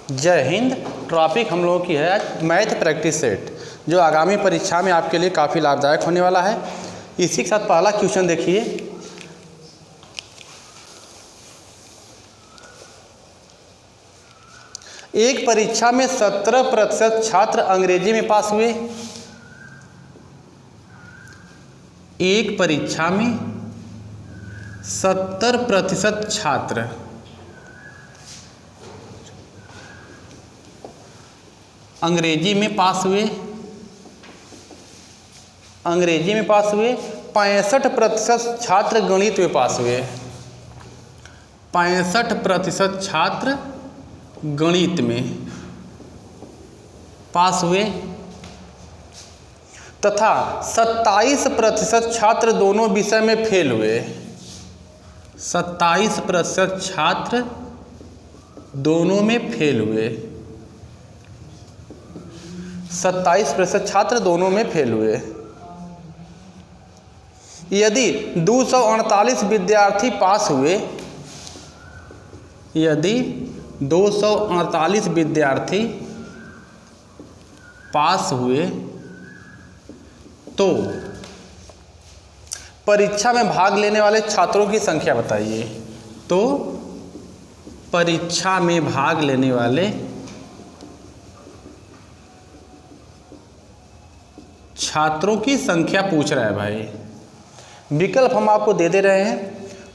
जय हिंद। टॉपिक हम लोगों की है आज मैथ प्रैक्टिस सेट, जो आगामी परीक्षा में आपके लिए काफ़ी लाभदायक होने वाला है। इसी के साथ पहला क्वेश्चन देखिए। एक परीक्षा में 17% छात्र अंग्रेजी में पास हुए। एक परीक्षा में 70% छात्र अंग्रेजी में पास हुए। अंग्रेजी में पास हुए। 65% छात्र गणित में पास हुए। 65% छात्र गणित में पास हुए तथा 27% छात्र दोनों विषय में फेल हुए। 27% छात्र दोनों में फेल हुए। 27% छात्र दोनों में फेल हुए। यदि 248 विद्यार्थी पास हुए, यदि 248 विद्यार्थी पास हुए तो परीक्षा में भाग लेने वाले छात्रों की संख्या बताइए। तो परीक्षा में भाग लेने वाले छात्रों की संख्या पूछ रहा है भाई। विकल्प हम आपको दे दे रहे हैं।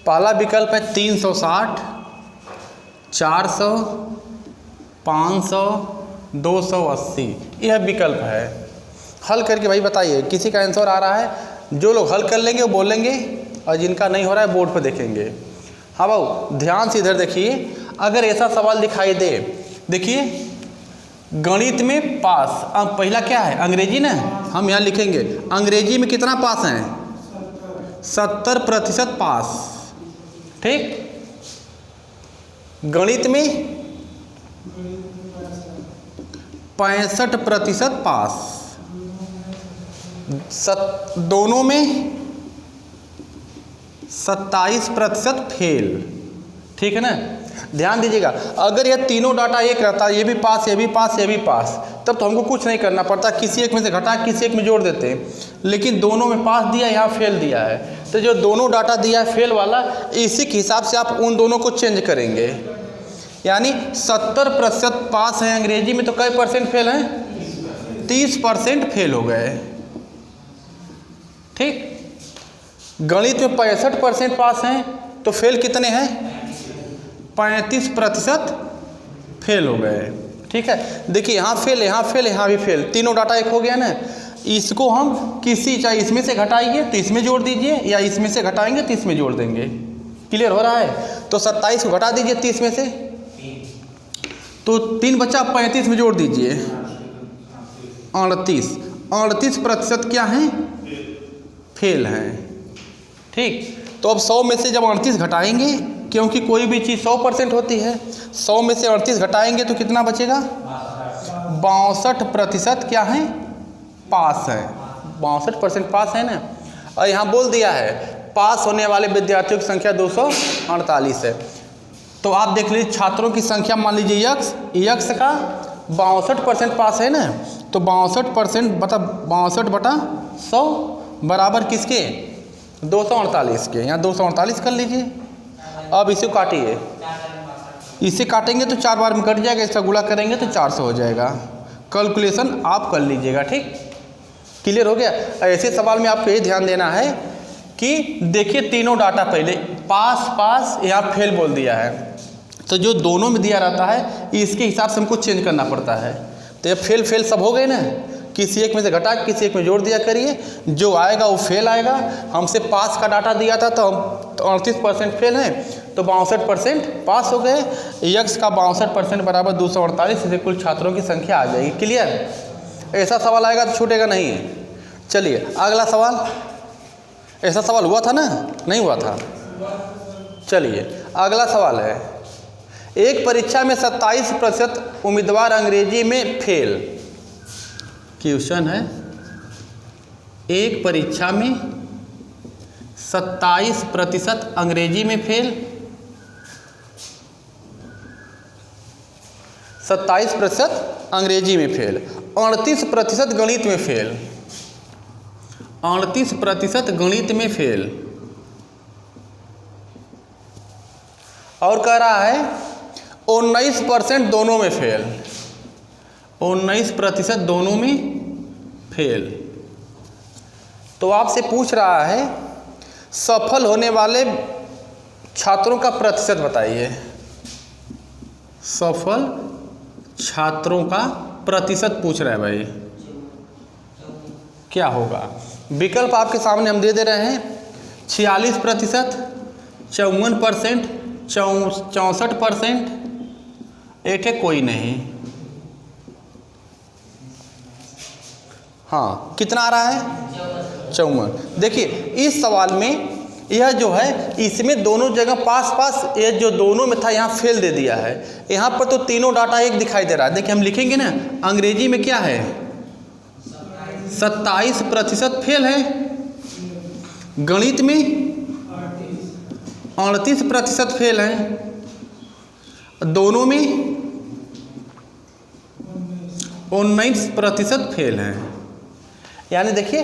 पहला विकल्प है 360, 400, 500, 280। यह विकल्प है। हल करके भाई बताइए किसी का आंसर आ रहा है। जो लोग हल कर लेंगे वो बोलेंगे, और जिनका नहीं हो रहा है बोर्ड पर देखेंगे। हाँ भाऊ, ध्यान से इधर देखिए। अगर ऐसा सवाल दिखाई दे, देखिए गणित में पास, अब पहला क्या है अंग्रेजी ना, हम यहाँ लिखेंगे अंग्रेजी में कितना पास हैं, 70% पास। ठीक। गणित में 65% पास। दोनों में 27% फेल। ठीक है ना। ध्यान दीजिएगा, अगर यह तीनों डाटा एक रहता, ये भी पास, ये भी पास, ये भी पास, तब तो हमको कुछ नहीं करना पड़ता, किसी एक में से घटा किसी एक में जोड़ देते हैं। लेकिन दोनों में पास दिया, यहाँ फेल दिया है, तो जो दोनों डाटा दिया है फेल वाला, इसी के हिसाब से आप उन दोनों को चेंज करेंगे। यानी 70% पास है अंग्रेजी में, तो कई परसेंट फेल हैं, 30% फेल हो गए। ठीक। गणित में 65% पास हैं, तो फेल कितने हैं, 35% फेल हो गए। ठीक है। देखिए यहाँ फेल, यहाँ फेल, यहाँ भी फेल, तीनों डाटा एक हो गया ना। इसको हम किसी, चाहे इसमें से घटाएंगे तो इसमें जोड़ दीजिए, या इसमें से घटाएंगे तो इसमें जोड़ देंगे। क्लियर हो रहा है। तो 27 को घटा दीजिए 30 में से, तो 3 बचा, 35 में जोड़ दीजिए 38। 38% क्या हैं, फेल हैं। ठीक। तो अब 100 में से जब 38 घटाएंगे, क्योंकि कोई भी चीज़ 100% होती है, 100 में से 38 घटाएंगे तो कितना बचेगा, 62% क्या है, पास है। 62% पास है ना। और यहाँ बोल दिया है पास होने वाले विद्यार्थियों की संख्या 248 है। तो आप देख लीजिए छात्रों की संख्या, मान लीजिए यक्स का 62% पास है ना, तो 62% बटा 100 बराबर किसके, 248 के। यहाँ 248 कर लीजिए। अब इसे काटिए, इसे काटेंगे तो 4 बार में कट जाएगा, इसका गुणा करेंगे तो 400 हो जाएगा। कैलकुलेशन आप कर लीजिएगा। ठीक। क्लियर हो गया। ऐसे सवाल में आपको ये ध्यान देना है कि देखिए तीनों डाटा पहले पास पास, यहाँ फेल बोल दिया है, तो जो दोनों में दिया रहता है इसके हिसाब से हमको चेंज करना पड़ता है। तो ये फेल फेल सब हो गए ना, किसी एक में से घटा किसी एक में जोड़ दिया करिए, जो आएगा वो फेल आएगा। हमसे पास का डाटा दिया था तो हम 38% फेल हैं, तो 62% पास हो गए। यक्स का 62% बराबर 248, इसे कुल छात्रों की संख्या आ जाएगी। क्लियर। ऐसा सवाल आएगा तो छूटेगा नहीं। चलिए अगला सवाल। ऐसा सवाल हुआ था ना, नहीं हुआ था। चलिए अगला सवाल है, एक परीक्षा में 27% उम्मीदवार अंग्रेजी में फेल। क्वेश्चन है, एक परीक्षा में 27% अंग्रेजी में फेल, 27% अंग्रेजी में फेल, 38% गणित में फेल, 38% गणित में फेल। और कह रहा है 19% दोनों में फेल, 19% दोनों में फेल। तो आपसे पूछ रहा है सफल होने वाले छात्रों का प्रतिशत बताइए, सफल छात्रों का प्रतिशत पूछ रहा है भाई, क्या होगा? विकल्प आपके सामने हम दे दे रहे हैं, 46%, 54%, 64%, एक है कोई नहीं। हाँ, कितना आ रहा है? 54। देखिए इस सवाल में यह जो है इसमें दोनों जगह पास पास, ये जो दोनों में था यहाँ फेल दे दिया है। यहाँ पर तो तीनों डाटा एक दिखाई दे रहा है। देखिए हम लिखेंगे ना, अंग्रेजी में क्या है? 27% फेल है, गणित में 38% फेल है, दोनों में 19% फेल है। यानी देखिए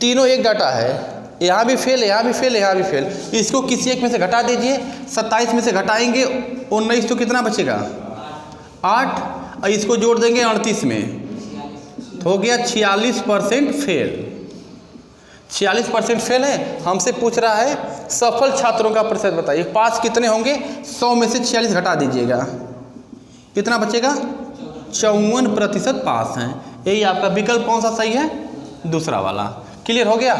तीनों एक डाटा है, यहाँ भी फेल, यहाँ भी फेल, यहाँ भी फेल। इसको किसी एक में से घटा दीजिए, 27 में से घटाएंगे 19 तो कितना बचेगा? 8, और इसको जोड़ देंगे 38 में, तो हो गया 46% फेल। 46% फेल है। हमसे पूछ रहा है सफल छात्रों का प्रतिशत बताइए। पास कितने होंगे? 100 में से 46 घटा दीजिएगा, कितना बचेगा? 54% पास हैं। यही आपका विकल्प कौन सा सही है? दूसरा वाला। क्लियर हो गया?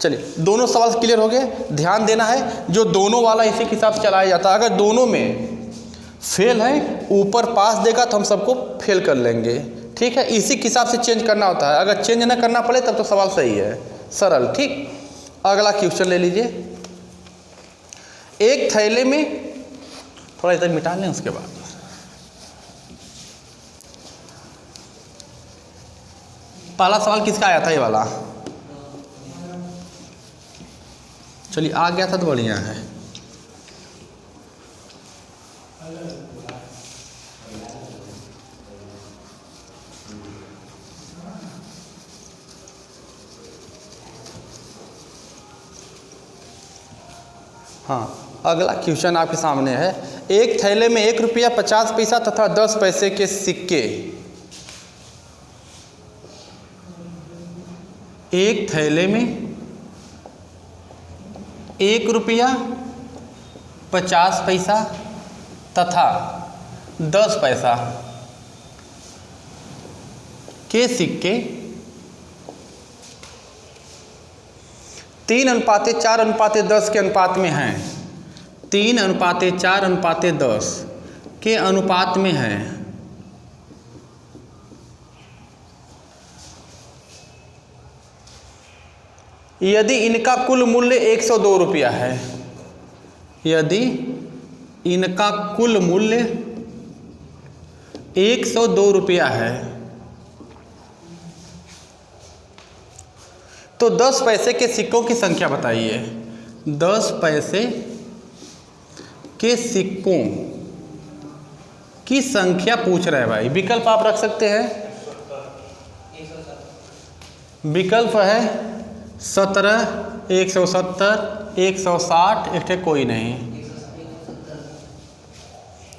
चलिए दोनों सवाल क्लियर हो गए। ध्यान देना है जो दोनों वाला इसी के हिसाब से चलाया जाता है। अगर दोनों में फेल है, ऊपर पास देगा तो हम सबको फेल कर लेंगे, ठीक है? इसी के हिसाब से चेंज करना होता है। अगर चेंज ना करना पड़े तब तो सवाल सही है, सरल। ठीक, अगला क्वेश्चन ले लीजिए। एक थैले में, थोड़ा इधर मिटा लें, उसके बाद पहला सवाल किसका आया था? ये वाला। चलिए आ गया था तो बढ़िया है। हाँ, अगला क्वेश्चन आपके सामने है। एक थैले में 1 रुपया 50 पैसा तथा 10 पैसे के सिक्के, एक थैले में 1 रुपया 50 पैसा तथा 10 पैसा के सिक्के 3:4:10 के अनुपात में हैं। 3:4:10 के अनुपात में हैं। यदि इनका कुल मूल्य 102 रुपया है, यदि इनका कुल मूल्य 102 रुपया है, तो 10 पैसे के सिक्कों की संख्या बताइए। 10 पैसे के सिक्कों की संख्या पूछ रहा है भाई। विकल्प आप रख सकते हैं। विकल्प है 17, 170, 160, एक कोई नहीं।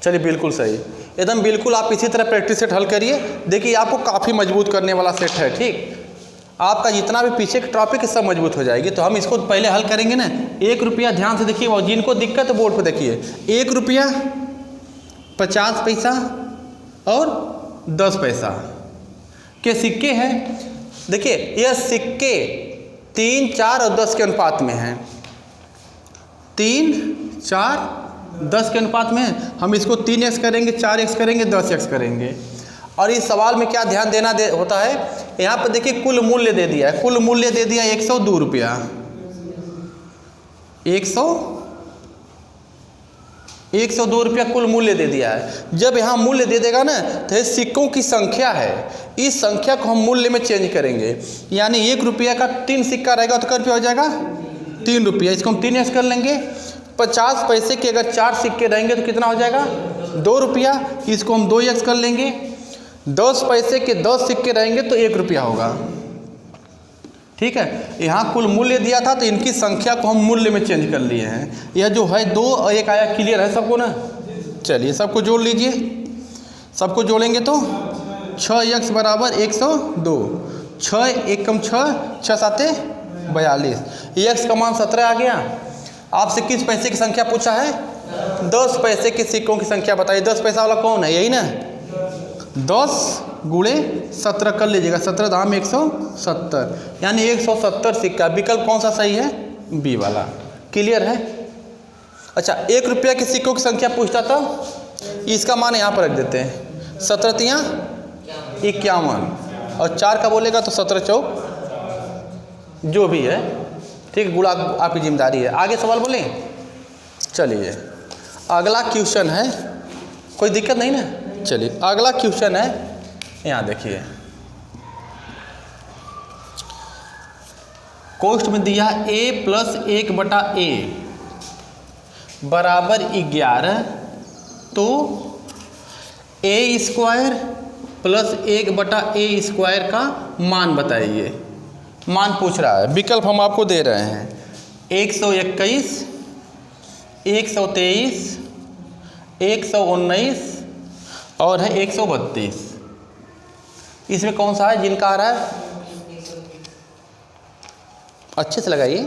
चलिए बिल्कुल सही, एकदम बिल्कुल। आप इसी तरह प्रैक्टिस सेट हल करिए। देखिए आपको काफ़ी मजबूत करने वाला सेट है। ठीक, आपका जितना भी पीछे का टॉपिक है सब मजबूत हो जाएगी। तो हम इसको पहले हल करेंगे ना। 1 रुपया, ध्यान से देखिए, वो जिनको दिक्कत है बोर्ड पर देखिए। 1 रुपया 50 पैसा और 10 पैसा के सिक्के हैं। देखिए यह सिक्के 3, 4 और 10 के अनुपात में हैं। 3, 4, 10 के अनुपात में है। हम इसको 3x करेंगे, 4x करेंगे, 10x करेंगे। और इस सवाल में क्या ध्यान देना होता है, यहाँ पर देखिए कुल मूल्य दे दिया है। कुल मूल्य दे दिया 102 रुपया। 102 रुपया कुल मूल्य दे दिया है। जब यहाँ मूल्य दे देगा ना तो ये सिक्कों की संख्या है। इस संख्या को हम मूल्य में चेंज करेंगे। यानी 1 रुपया का 3 सिक्का रहेगा तो कितना रुपया हो जाएगा? 3 रुपया। इसको हम 3x कर लेंगे। 50 पैसे के अगर 4 सिक्के रहेंगे तो कितना हो जाएगा? 2 रुपया, इसको हम 2x कर लेंगे। 10 पैसे के 10 सिक्के रहेंगे तो 1 रुपया होगा। ठीक है, यहाँ कुल मूल्य दिया था तो इनकी संख्या को हम मूल्य में चेंज कर लिए हैं। यह जो है 2 और 1 आया, क्लियर है सबको ना? चलिए सबको जोड़ लीजिए। सबको जोड़ेंगे तो 6x बराबर 102, 6 1 कम 6, 6 7 42, x का मान 17 आ गया। आपसे किस पैसे की संख्या पूछा है? 10 पैसे के सिक्कों की संख्या बताइए। 10 पैसा वाला कौन है? यही ना? 10 गुणे 17 कर लीजिएगा, 17 दाम 170, यानी 170 सिक्का। विकल्प कौन सा सही है? बी वाला। क्लियर है? अच्छा, 1 रुपया के सिक्कों की संख्या पूछता था, इसका मान यहाँ पर रख देते हैं। 17 तियाँ 51 और 4 का बोलेगा तो 17 चौक जो भी है। ठीक है, गुणा आपकी जिम्मेदारी है। आगे सवाल बोलें? चलिए अगला क्वेश्चन है, कोई दिक्कत नहीं ना? चलिए अगला क्वेश्चन है, यहाँ देखिए कोष्ठ में दिया a प्लस 1/a बराबर 11, तो a स्क्वायर प्लस 1/a² का मान बताइए। मान पूछ रहा है। विकल्प हम आपको दे रहे हैं 121, 123, 119 और है 132। इसमें कौन सा है जिनका आ रहा है? अच्छे से लगाइए,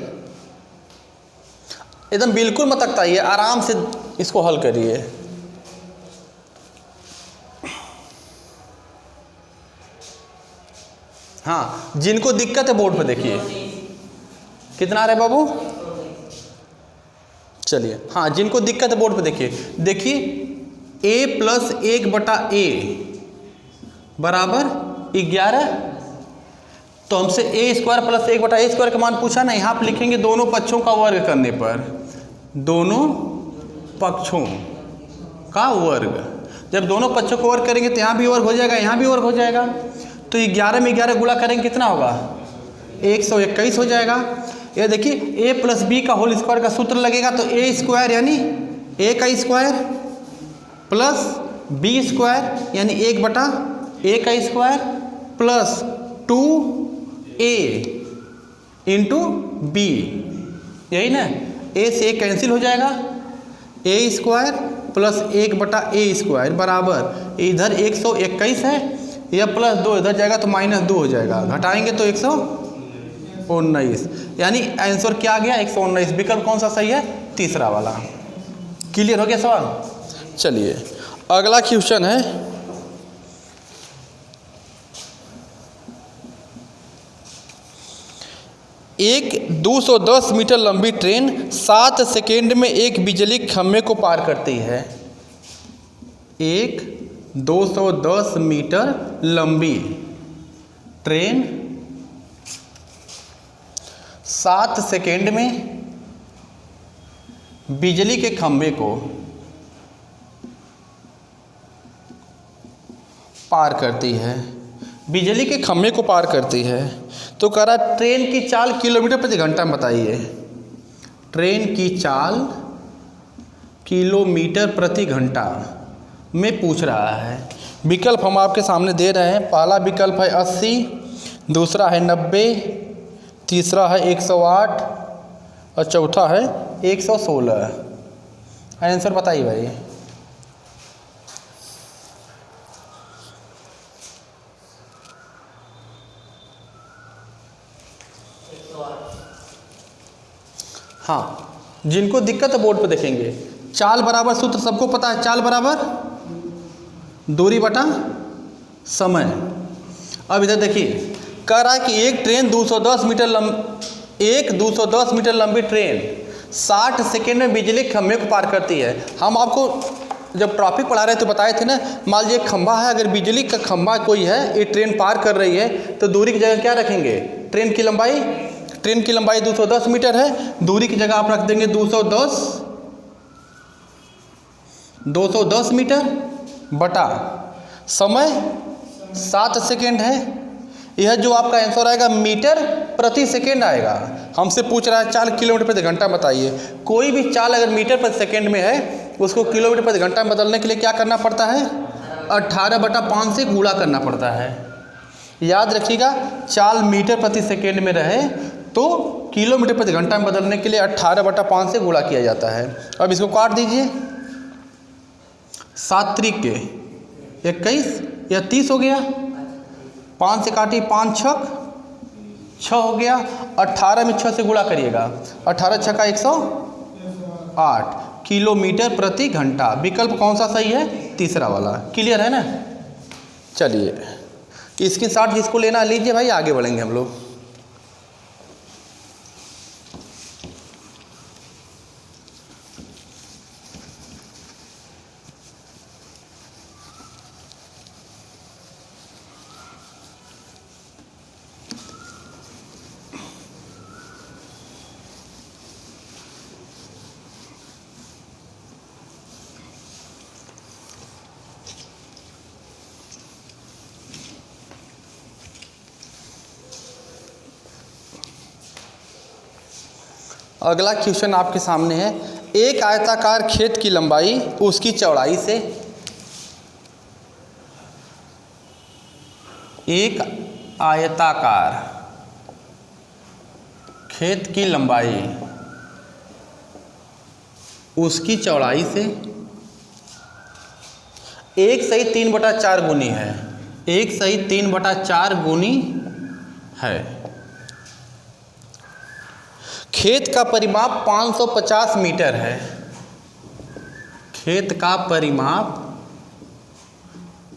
एकदम बिल्कुल मत अकताइए, आराम से इसको हल करिए। हाँ, जिनको दिक्कत है बोर्ड पर देखिए कितना आ रहा है बाबू। चलिए हाँ, जिनको दिक्कत है बोर्ड पर देखिए a प्लस 1/a बराबर 11, तो हमसे a स्क्वायर प्लस 1/a² का मान पूछा ना। यहाँ पर लिखेंगे दोनों पक्षों का वर्ग करने पर, दोनों पक्षों का वर्ग। जब दोनों पक्षों को वर्ग करेंगे तो यहाँ भी वर्ग हो जाएगा, यहाँ भी वर्ग हो जाएगा। तो 11 में 11 गुणा करेंगे कितना होगा? 121 हो जाएगा। ये देखिए a प्लस बी का होल स्क्वायर का सूत्र लगेगा, तो a स्क्वायर यानी a का स्क्वायर प्लस b स्क्वायर यानी 1/a का square plus 2a into b, यही ना? a से a कैंसिल हो जाएगा, a स्क्वायर प्लस 1/a² बराबर, इधर 121 है, यह प्लस 2 इधर जाएगा तो -2 हो जाएगा, घटाएंगे तो 119, यानी आंसर क्या आ गया? 119। विकल्प कौन सा सही है? तीसरा वाला। क्लियर हो गया सवाल? चलिए अगला क्वेश्चन है, एक 210 मीटर लंबी ट्रेन 7 सेकेंड में एक बिजली खंभे को पार करती है। एक 210 मीटर लंबी ट्रेन 7 सेकेंड में बिजली के खंभे को पार करती है। बिजली के खंभे को पार करती है, तो कह रहा ट्रेन की चाल किलोमीटर प्रति घंटा बताइए। ट्रेन की चाल किलोमीटर प्रति घंटा में पूछ रहा है। विकल्प हम आपके सामने दे रहे हैं। पहला विकल्प है 80, दूसरा है 90, तीसरा है 108 और चौथा है 116। आंसर बताइए भाई। हाँ, जिनको दिक्कत है बोर्ड पर देखेंगे। चाल बराबर सूत्र सबको पता है, चाल बराबर दूरी बटा समय। अब इधर देखिए, कह रहा है कि एक 210 मीटर लंबी ट्रेन 60 सेकेंड में बिजली के खंभे को पार करती है। हम आपको जब ट्रैफिक पढ़ा रहे थे बताए थे ना, मान लीजिए एक खंभा है, अगर बिजली का खंभा कोई है, ये ट्रेन पार कर रही है, तो दूरी की जगह क्या रखेंगे? ट्रेन की लंबाई 210 मीटर है, दूरी की जगह आप रख देंगे 210 मीटर बटा समय 7 सेकेंड है। यह जो आपका आंसर आएगा मीटर प्रति सेकेंड आएगा। हमसे पूछ रहा है चाल किलोमीटर प्रति घंटा बताइए। कोई भी चाल अगर मीटर प्रति सेकेंड में है उसको किलोमीटर प्रति घंटा में बदलने के लिए क्या करना पड़ता है, 18/5 से गुणा करना पड़ता है। याद रखिएगा, चाल मीटर प्रति सेकेंड में रहे तो किलोमीटर प्रति घंटा में बदलने के लिए 18/5 से गुणा किया जाता है। अब इसको काट दीजिए, 7 त्रिक के 21 या 30 हो गया, 5 से काटिए, 5 छक 6 हो गया, 18 में 6 से गुणा करिएगा, 18 छक्का 108 किलोमीटर प्रति घंटा। विकल्प कौन सा सही है, तीसरा वाला। क्लियर है ना। चलिए इसकी 60 जिसको लेना लीजिए भाई, आगे बढ़ेंगे हम लोग। अगला क्वेश्चन आपके सामने है, एक आयताकार खेत की लंबाई उसकी चौड़ाई से, एक आयताकार खेत की लंबाई उसकी चौड़ाई से 1/3/4 गुनी है, 1/3/4 गुनी है। खेत का परिमाप 550 मीटर है, खेत का परिमाप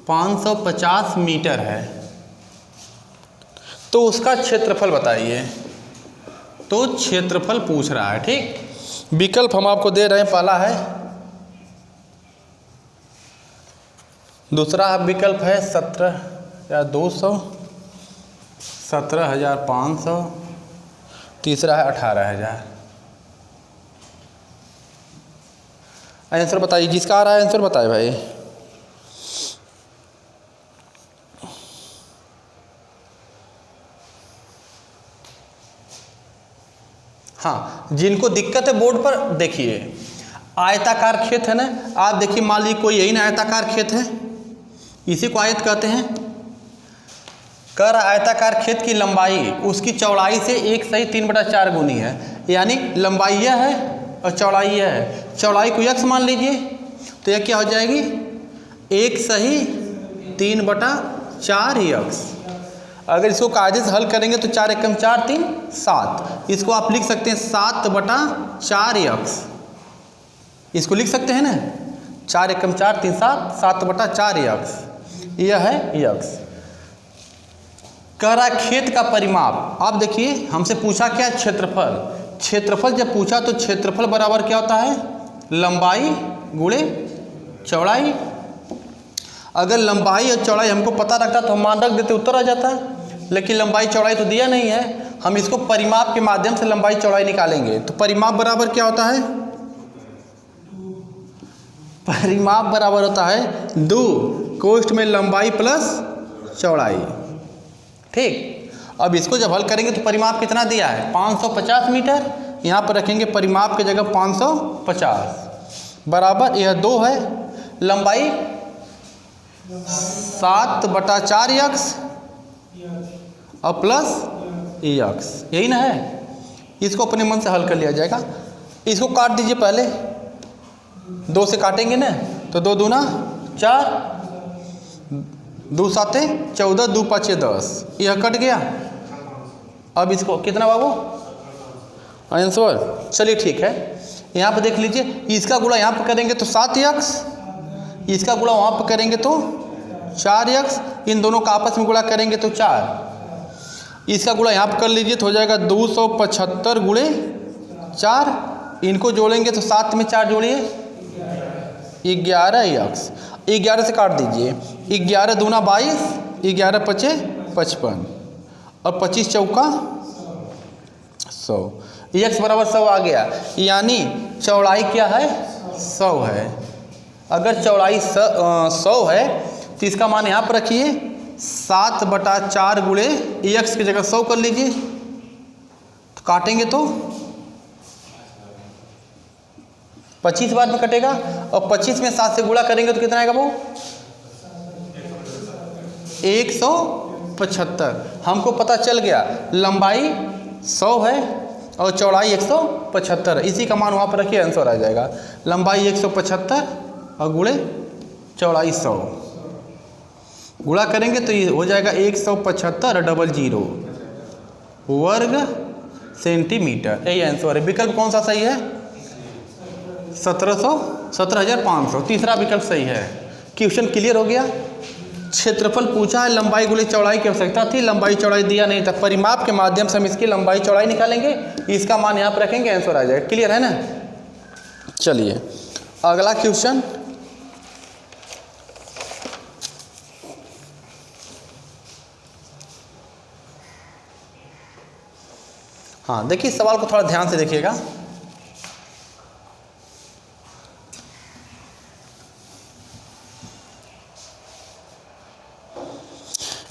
550 मीटर है, तो उसका क्षेत्रफल बताइए। तो क्षेत्रफल पूछ रहा है, ठीक। विकल्प हम आपको दे रहे हैं, पहला है, दूसरा विकल्प है 17,200, 17,500, तीसरा है 18,000। आंसर बताइए, जिसका आ रहा है आंसर बताए भाई। हाँ, जिनको दिक्कत है बोर्ड पर देखिए, आयताकार खेत है ना, आप देखिए, मान लीजिए कोई यही ना आयताकार खेत है, इसी को आयत कहते हैं। कर आयताकार खेत की लंबाई उसकी चौड़ाई से 1/3/4 गुनी है, यानी लंबाई यह है और चौड़ाई यह है। चौड़ाई को यक्स मान लीजिए, तो यह क्या हो जाएगी, 1/3/4 यक्स। अगर इसको कायदे से हल करेंगे तो 4 एकम 4 3 7, इसको आप लिख सकते हैं 7/4 यक्स, इसको लिख सकते हैं ना, 4 एकम 4 3 7, 7/4 यक्स, यह है यक्स। कह रहा खेत का परिमाप, आप देखिए हमसे पूछा क्या, क्षेत्रफल। क्षेत्रफल जब पूछा तो क्षेत्रफल बराबर क्या होता है, लंबाई गुणे चौड़ाई। अगर लंबाई और चौड़ाई हमको पता रखता तो हम मान रख देते, उत्तर आ जाता, लेकिन लंबाई चौड़ाई तो दिया नहीं है। हम इसको परिमाप के माध्यम से लंबाई चौड़ाई निकालेंगे, तो परिमाप बराबर क्या होता है, परिमाप बराबर होता है 2 कोष्ठ में लंबाई प्लस चौड़ाई, ठीक। अब इसको जब हल करेंगे तो परिमाप कितना दिया है, 550 मीटर, यहाँ पर रखेंगे परिमाप की जगह 550 बराबर, यह 2 है, लंबाई 7/4 यक्स और प्लस यक्स, यही ना है। इसको अपने मन से हल कर लिया जाएगा। इसको काट दीजिए, पहले 2 से काटेंगे ना, तो 2 दूना 4, 2 7 14, 2 5 10, यह कट गया। अब इसको कितना बाबू आंसर, चलिए ठीक है। यहाँ पर देख लीजिए, इसका गुणा यहाँ पर करेंगे तो 7 यक्स, इसका गुणा वहाँ पर करेंगे तो 4 यक्स, इन दोनों का आपस में गुणा करेंगे तो 4, इसका गुणा यहाँ पर कर लीजिए तो हो जाएगा 275 गुणे 4, इनको जोड़ेंगे तो 7 में 4 जोड़िए 11 यक्स, 11 से काट दीजिए, 11 दूना 22, 11 पचे 55 और 25 चौका 100, यक्स बराबर 100 आ गया, यानी चौड़ाई क्या है, 100 है। अगर चौड़ाई 100 है तो इसका मान यहाँ पर रखिए, 7/4 गुणे यक्स की जगह 100 कर लीजिए, तो काटेंगे तो 25 बार में कटेगा, और 25 में 7 से गुणा करेंगे तो कितना आएगा वो 175। हमको पता चल गया लंबाई 100 है और चौड़ाई 175, इसी का मान वहाँ पर रखिए, आंसर आ जाएगा। लंबाई 175 और गुणे चौड़ाई 100, गुणा करेंगे तो ये हो जाएगा 175 वर्ग सेंटीमीटर। यही आंसर है। विकल्प कौन सा सही है? 17,500। तीसरा विकल्प सही है। क्वेश्चन क्लियर हो गया। क्षेत्रफल पूछा है, लंबाई गुणे चौड़ाई की आवश्यकता थी, लंबाई चौड़ाई दिया नहीं था। परिमाप के माध्यम से हम इसकी लंबाई चौड़ाई निकालेंगे, इसका मान यहाँ पर रखेंगे, आंसर आ जाएगा। क्लियर है ना? चलिए अगला क्वेश्चन। हाँ देखिए, सवाल को थोड़ा ध्यान से देखिएगा।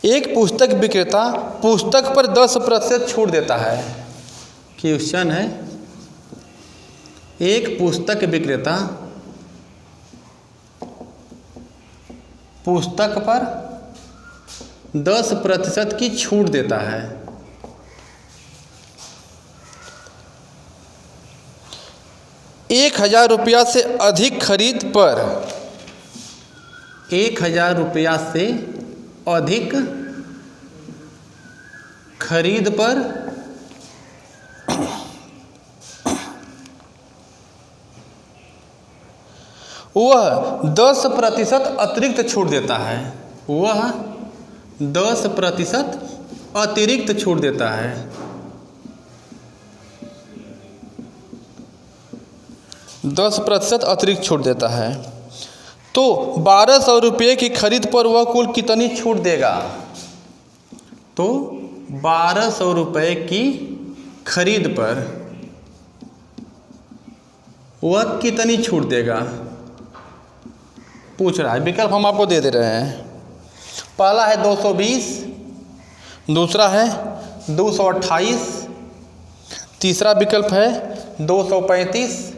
एक पुस्तक विक्रेता पुस्तक पर 10% छूट देता है। क्वेश्चन है, एक पुस्तक विक्रेता पुस्तक पर 10% की छूट देता है। ₹1,000 से अधिक खरीद पर, ₹1,000 से अधिक खरीद पर वह 10% अतिरिक्त छूट देता है। वह 10% अतिरिक्त छूट देता है। 10% अतिरिक्त छूट देता है तो 1,200 रुपये की खरीद पर वह कुल कितनी छूट देगा? तो 1,200 रुपये की खरीद पर वह कितनी छूट देगा, पूछ रहा है। विकल्प हम आपको दे रहे हैं। पहला है 220, दूसरा है 228, तीसरा विकल्प है 235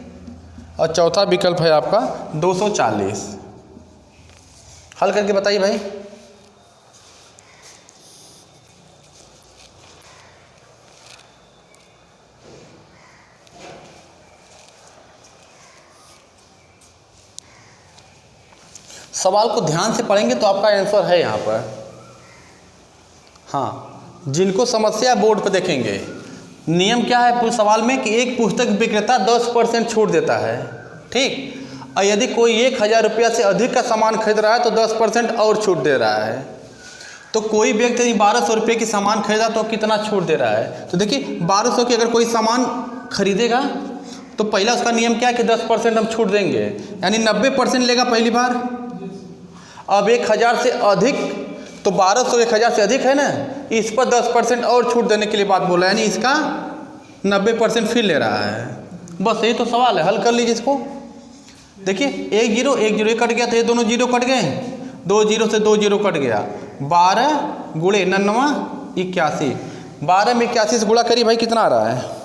और चौथा विकल्प है आपका 240। हल करके बताइए भाई। सवाल को ध्यान से पढ़ेंगे तो आपका आंसर है यहाँ पर। हाँ, जिनको समस्या बोर्ड पर देखेंगे, नियम क्या है पूरे सवाल में कि एक पुस्तक विक्रेता 10% छूट देता है, ठीक। और यदि कोई 1,000 से अधिक का सामान खरीद रहा है तो 10% और छूट दे रहा है। तो कोई व्यक्ति यदि 1,200 रुपये की सामान खरीदा तो कितना छूट दे रहा है? तो देखिए 1,200 की अगर कोई सामान खरीदेगा तो पहला उसका नियम क्या है कि 10% हम छूट देंगे, यानी 90% लेगा पहली बार। अब 1,000 से अधिक, तो 1,200 1,000 से अधिक है ना, इस पर 10% और छूट देने के लिए बात बोला, यानी इसका 90% फिर ले रहा है। बस यही तो सवाल है, हल कर लीजिए इसको। देखिए 1 0 1 0 कट गया तो ये दोनों जीरो कट गए, 2 0 से 2 0 कट गया। 12 गुणे 99 81, 12 में 81 से गुणा करिए भाई, कितना आ रहा है?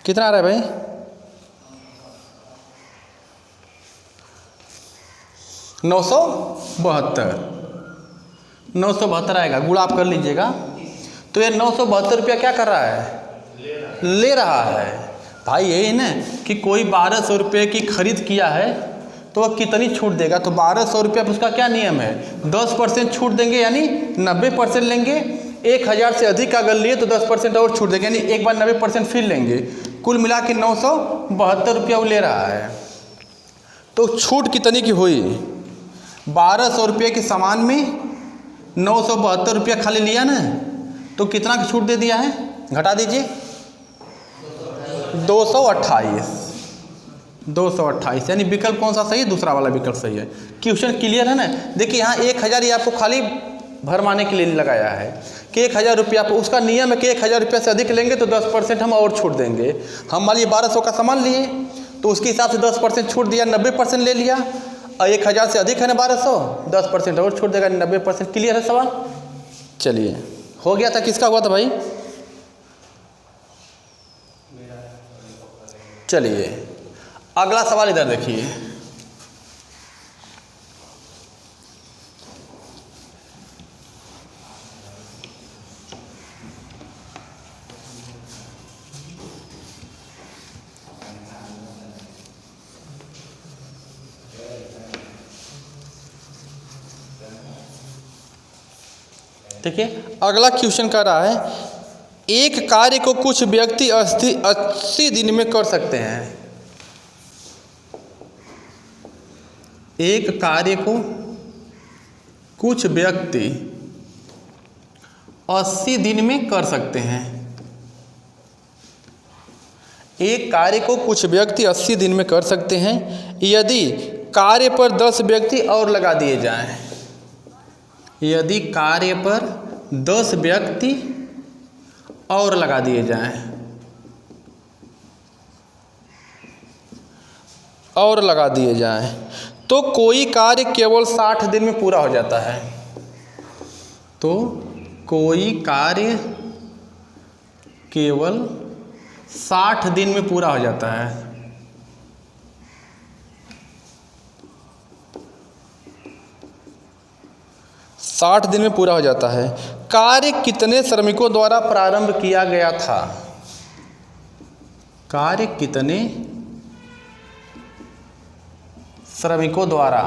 कितना आ रहा है भाई? 972 आएगा, गुणा आप कर लीजिएगा। तो ये 972 रुपया क्या कर रहा है? ले रहा है भाई। यही ना कि कोई 1,200 रुपये की खरीद किया है तो वह कितनी छूट देगा? तो 1,200 रुपया पर उसका क्या नियम है? 10% छूट देंगे, यानी 90% लेंगे। 1,000 से अधिक अगर लिए तो 10% और छूट देंगे, यानी एक बार 90% फिर लेंगे। कुल मिला के 972 रुपया वो ले रहा है। तो छूट कितनी की हुई? 1,200 रुपये के सामान में 972 रुपया खाली लिया ना, तो कितना की छूट दे दिया है? घटा दीजिए, 228, यानी विकल्प कौन सा सही है? दूसरा वाला विकल्प सही है। क्वेश्चन क्लियर है ना? देखिए यहाँ 1,000 ये आपको खाली भरमाने के लिए लगाया है कि 1,000 रुपया, उसका नियम है कि 1,000 रुपया से अधिक लेंगे तो 10% हम और छूट देंगे। हम मान लीजिए 1,200 का सामान लिए तो उसके हिसाब से 10% छूट दिया, 90% ले लिया। और 1000 से अधिक है ना 1200, 10% और छोड़ देगा, 90%। क्लियर है सवाल? चलिए, हो गया था। किसका हुआ था भाई? चलिए अगला सवाल इधर देखिए। देखिए अगला क्वेश्चन कर रहा है, एक कार्य को कुछ व्यक्ति 80 दिन में कर सकते हैं। एक कार्य को कुछ व्यक्ति 80 दिन में कर सकते हैं। एक कार्य को कुछ व्यक्ति 80 दिन में कर सकते हैं यदि कार्य पर 10 व्यक्ति और लगा दिए जाएं। यदि कार्य पर 10 व्यक्ति और लगा दिए जाएं, और लगा दिए जाएं तो कोई कार्य केवल 60 दिन में पूरा हो जाता है। तो कोई कार्य केवल 60 दिन में पूरा हो जाता है। साठ दिन में पूरा हो जाता है। कार्य कितने श्रमिकों द्वारा प्रारंभ किया गया था? कार्य कितने श्रमिकों द्वारा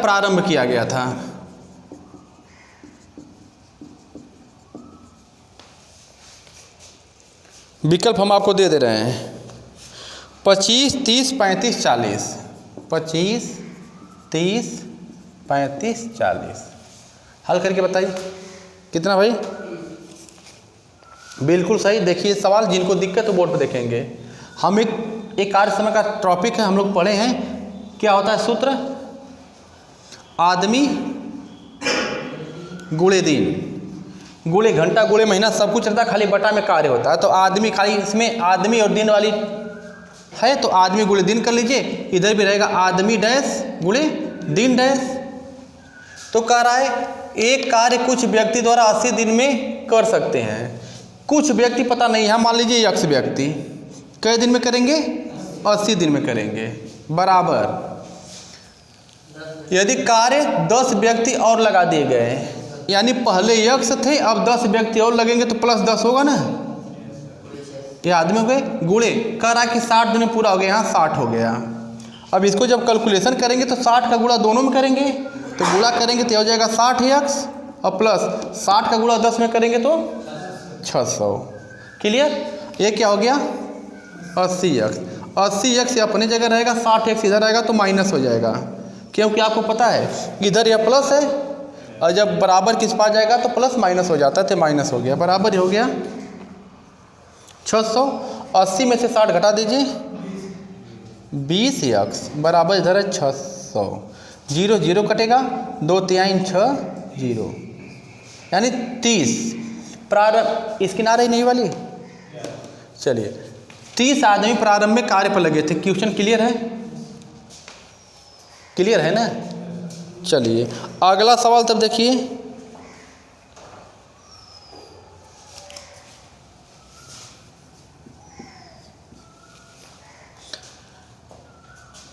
प्रारंभ किया गया था? विकल्प हम आपको दे दे रहे हैं, 25, 30, 35, 40। 25, 30, 35, 40। हल करके बताइए कितना भाई? बिल्कुल सही। देखिए सवाल, जिनको दिक्कत है बोर्ड पे देखेंगे। हम एक कार्य समय का टॉपिक है, हम लोग पढ़े हैं। क्या होता है सूत्र? आदमी गुणे दिन गुणे घंटा गुणे महीना सब कुछ रहता है, खाली बटा में कार्य होता है। तो आदमी, खाली इसमें आदमी और दिन वाली है, तो आदमी गुणे दिन कर लीजिए। इधर भी रहेगा आदमी डैश गुणे दिन डैश। तो कह रहा है एक कार्य कुछ व्यक्ति द्वारा 80 दिन में कर सकते हैं। कुछ व्यक्ति पता नहीं है, मान लीजिए x व्यक्ति कई दिन में करेंगे? 80 दिन में करेंगे। बराबर यदि कार्य 10 व्यक्ति और लगा दिए गए, यानी पहले x थे, अब 10 व्यक्ति और लगेंगे तो प्लस 10 होगा ना, ये आदमी हो गए। गुणे कह रहा है कि 60 दिन में पूरा हो गया, यहाँ 60 हो गया। अब इसको जब कैलकुलेशन करेंगे तो 60 का गुणा दोनों में करेंगे, तो गुणा करेंगे तो हो जाएगा 60x और प्लस 60 का गुणा 10 में करेंगे तो 600। क्लियर? ये क्या हो गया? 80x। 80x अपनी जगह रहेगा, 60x इधर रहेगा तो माइनस हो जाएगा, क्योंकि आपको पता है इधर यह प्लस है और जब बराबर किस पास जाएगा तो प्लस माइनस हो जाता है, तो माइनस हो गया। बराबर हो गया 600। 80 में से 60 घटा दीजिए, 20x बराबर इधर है 600। 0 0 कटेगा, 2 3 6 0, यानी 30। प्रारंभ इस किनारे नहीं वाली। चलिए 30 आदमी प्रारंभ में कार्य पर लगे थे। क्वेश्चन क्लियर है? क्लियर है ना? चलिए अगला सवाल तब देखिए।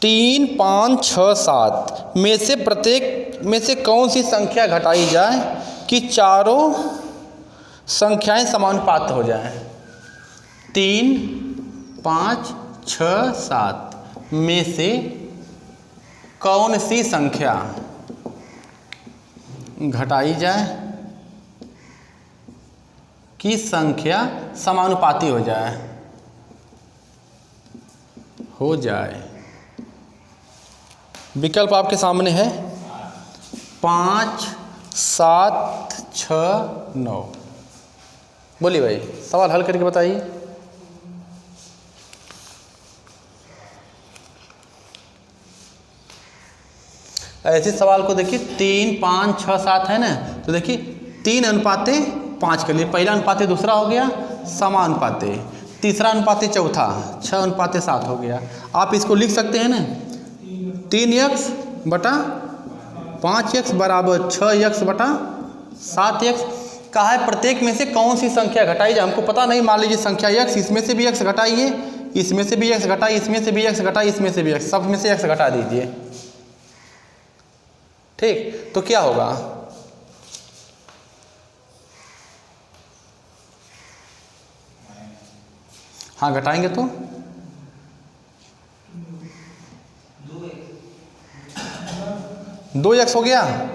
तीन, 5, 6, 7 में से प्रत्येक में से कौन सी संख्या घटाई जाए कि चारों संख्याएं समानुपात हो जाएं? 3, 5, 6, 7 में से कौन सी संख्या घटाई जाए कि संख्या समानुपाती हो जाए? विकल्प आपके सामने है 5, 7, 6, 9। बोलिए भाई, सवाल हल करके बताइए। ऐसे सवाल को देखिए 3, 5, 6, 7 है ना, तो देखिए 3 अनुपाते 5 के लिए पहला अनुपाते दूसरा हो गया, समानुपाते तीसरा अनुपाते चौथा, 6 अनुपाते 7 हो गया। आप इसको लिख सकते हैं ना, 3x बटा 5x बराबर 6x बटा 7x। कहा है प्रत्येक में से कौन सी संख्या घटाई जाए, हमको पता नहीं। मान लीजिए संख्या x, इसमें से भी x घटाइए, इसमें से भी x घटाइए, इसमें से भी x घटाइए, इसमें से भी x, सब में से x घटा दीजिए। ठीक, तो क्या होगा? हाँ घटाएंगे तो 2x हो गया।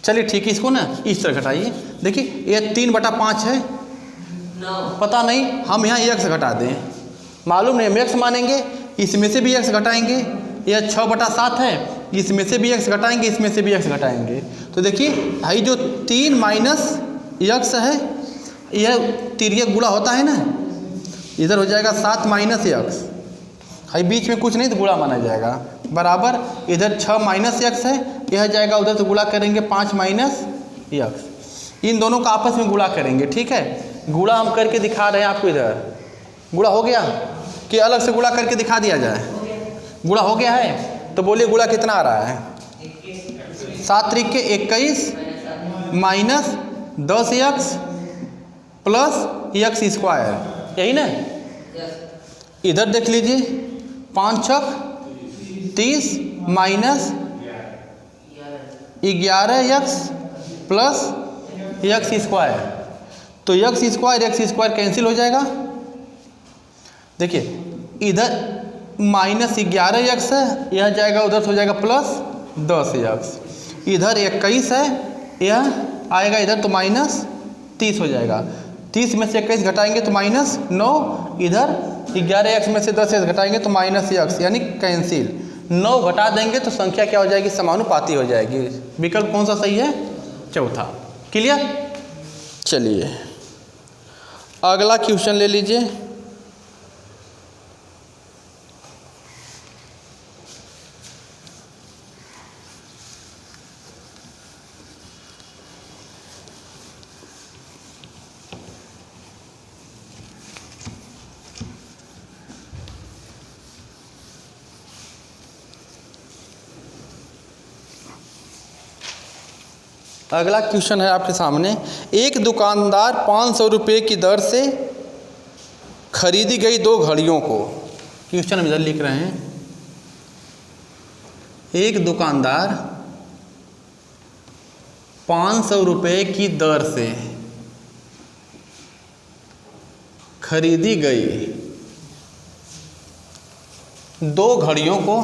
चलिए ठीक है, इसको ना इस तरह घटाइए। देखिए ये 3/5 है, पता नहीं, हम यहाँ x घटा दें, मालूम नहीं, हम x मानेंगे, इसमें से भी x घटाएंगे। यह 6/7 है, इसमें से भी x घटाएंगे, इसमें से भी x घटाएंगे। तो देखिए भाई जो 3 माइनस x है, यह तिर्यक गुणा होता है ना, इधर हो जाएगा 7 माइनस x, भाई बीच में कुछ नहीं तो गुणा माना जाएगा, बराबर इधर 6 माइनस x है, यह जाएगा उधर से गुणा करेंगे 5 माइनस x, इन दोनों का आपस में गुणा करेंगे। ठीक है, गुणा हम करके दिखा रहे हैं आपको, इधर गुणा हो गया कि अलग से गुणा करके दिखा दिया जाए? गुणा हो गया है, तो बोलिए गुणा कितना आ रहा है? 7 त्रिक के 21 minus 10x plus x square, यही ना? इधर देख लीजिए 5 छक 30 minus 11x plus x square, तो x स्क्वायर कैंसिल हो जाएगा। देखिए इधर माइनस 11x है, यह जाएगा उधर से हो जाएगा प्लस 10x, इधर 21 है, यह आएगा इधर तो माइनस 30 हो जाएगा। 30 में से 21 घटाएंगे तो माइनस 9, इधर 11x में से 10x घटाएंगे तो माइनस x, यानी कैंसिल। 9 घटा देंगे तो संख्या क्या हो जाएगी? समानुपाती हो जाएगी। विकल्प कौन सा सही है? चौथा। क्लियर? चलिए अगला क्वेश्चन ले लीजिए। अगला क्वेश्चन है आपके सामने। एक दुकानदार 500 रुपये की दर से खरीदी गई 2 घड़ियों को, क्वेश्चन हम इधर लिख रहे हैं, एक दुकानदार 500 रुपये की दर से खरीदी गई 2 घड़ियों को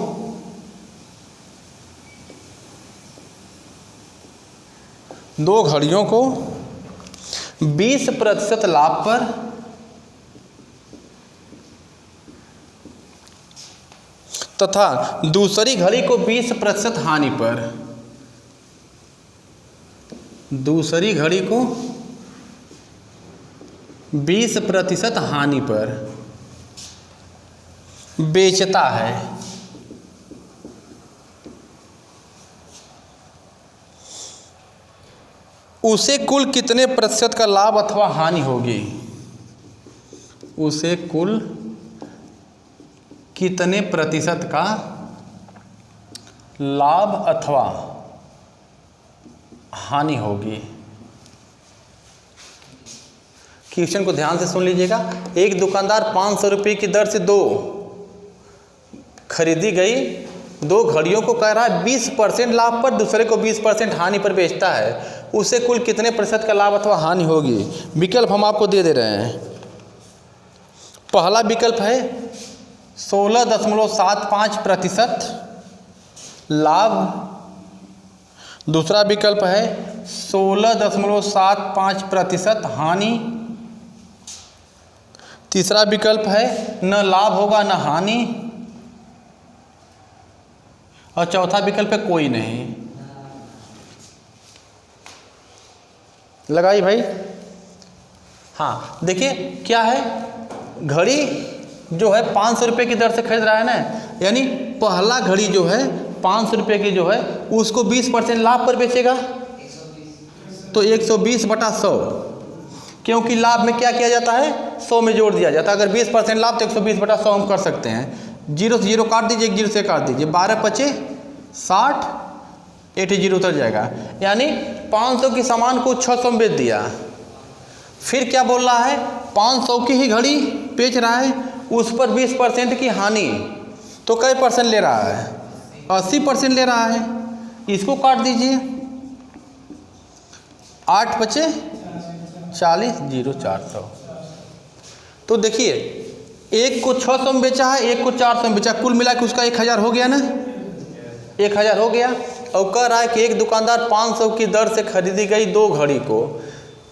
20% लाभ पर तथा दूसरी घड़ी को 20% हानि पर, दूसरी घड़ी को 20% हानि पर बेचता है, उसे कुल कितने प्रतिशत का लाभ अथवा हानि होगी? उसे कुल कितने प्रतिशत का लाभ अथवा हानि होगी? क्वेश्चन को ध्यान से सुन लीजिएगा। एक दुकानदार 500 रुपये की दर से 2 खरीदी गई 2 घड़ियों को कह रहा है 20% लाभ पर, दूसरे को 20% हानि पर बेचता है, उसे कुल कितने प्रतिशत का लाभ अथवा हानि होगी? विकल्प हम आपको दे रहे हैं। पहला विकल्प है 16.75% लाभ, दूसरा विकल्प है 16.75% हानि, तीसरा विकल्प है न लाभ होगा न हानि, और चौथा विकल्प है कोई नहीं। लगाई भाई। हाँ देखिए क्या है, घड़ी जो है 500 रुपये की दर से खरीद रहा है ना, यानी पहला घड़ी जो है 500 रुपये की जो है उसको 20% लाभ पर बेचेगा, तो 120/100, क्योंकि लाभ में क्या किया जाता है? 100 में जोड़ दिया जाता है। अगर 20% लाभ तो 120/100 हम कर सकते हैं। 0 से 0 काट दीजिए, 1 0 से काट दीजिए, 12 × 5 = 60, 80 उतर जाएगा, यानी 500 की सामान को 600 में बेच दिया। फिर क्या बोल रहा है, 500 की ही घड़ी बेच रहा है, उस पर 20% की हानि, तो कई परसेंट ले रहा है, 80% ले रहा है। इसको काट दीजिए, 8 बचे 40, 0 400। तो देखिए एक को 600 में बेचा है, एक को 400 में बेचा, कुल मिला के उसका 1000 हो गया ना, 1000 हो गया। और कह रहा है कि एक दुकानदार 500 की दर से खरीदी गई 2 घड़ी को,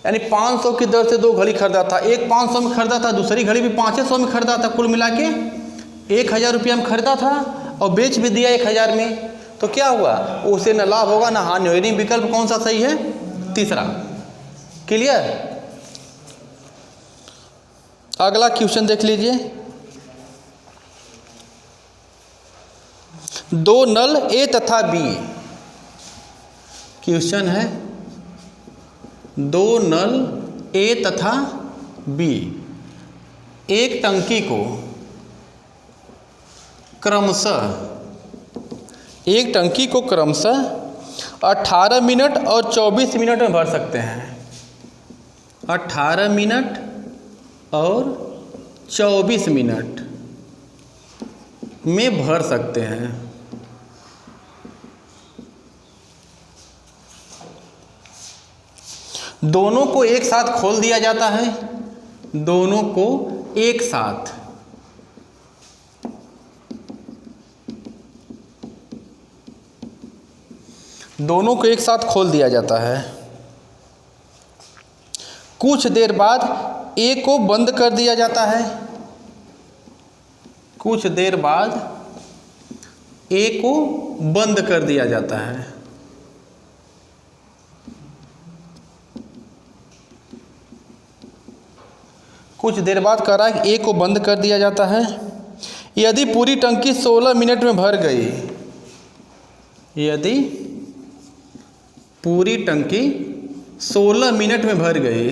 यानी 500 की दर से 2 घड़ी खरीदा था, एक 500 में खरीदा था, दूसरी घड़ी भी 500 में खरीदा था, कुल मिला के 1000 रुपया में खरीदा था और बेच भी दिया 1000 में। तो क्या हुआ, उसे न लाभ होगा ना हानि होगी। विकल्प कौन सा सही है, तीसरा। क्लियर। अगला क्वेश्चन देख लीजिए, 2 नल ए तथा बी। क्वेश्चन है 2 नल ए तथा बी एक टंकी को क्रमशः 18 मिनट और 24 मिनट में भर सकते हैं। 18 मिनट और 24 मिनट में भर सकते हैं। दोनों को एक साथ खोल दिया जाता है, दोनों को एक साथ खोल दिया जाता है। कुछ देर बाद ए को बंद कर दिया जाता है, कुछ देर बाद ए को बंद कर दिया जाता है। कुछ देर बाद कह रहा है कि ए को बंद कर दिया जाता है। यदि पूरी टंकी 16 मिनट में भर गई, यदि पूरी टंकी 16 मिनट में भर गई,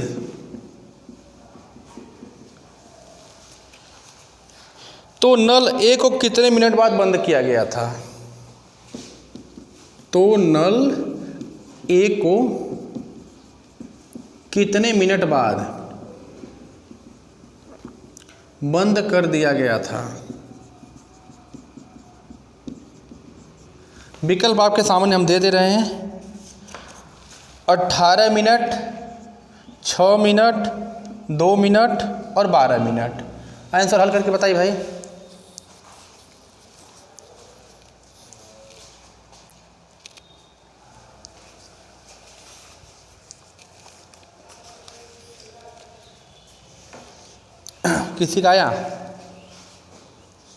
तो नल ए को कितने मिनट बाद बंद किया गया था? तो नल ए को कितने मिनट बाद बंद कर दिया गया था? विकल्प आपके सामने हम दे रहे हैं, 18 मिनट, 6 मिनट, 2 मिनट और 12 मिनट। आंसर हल करके बताइए भाई। किसी का आया?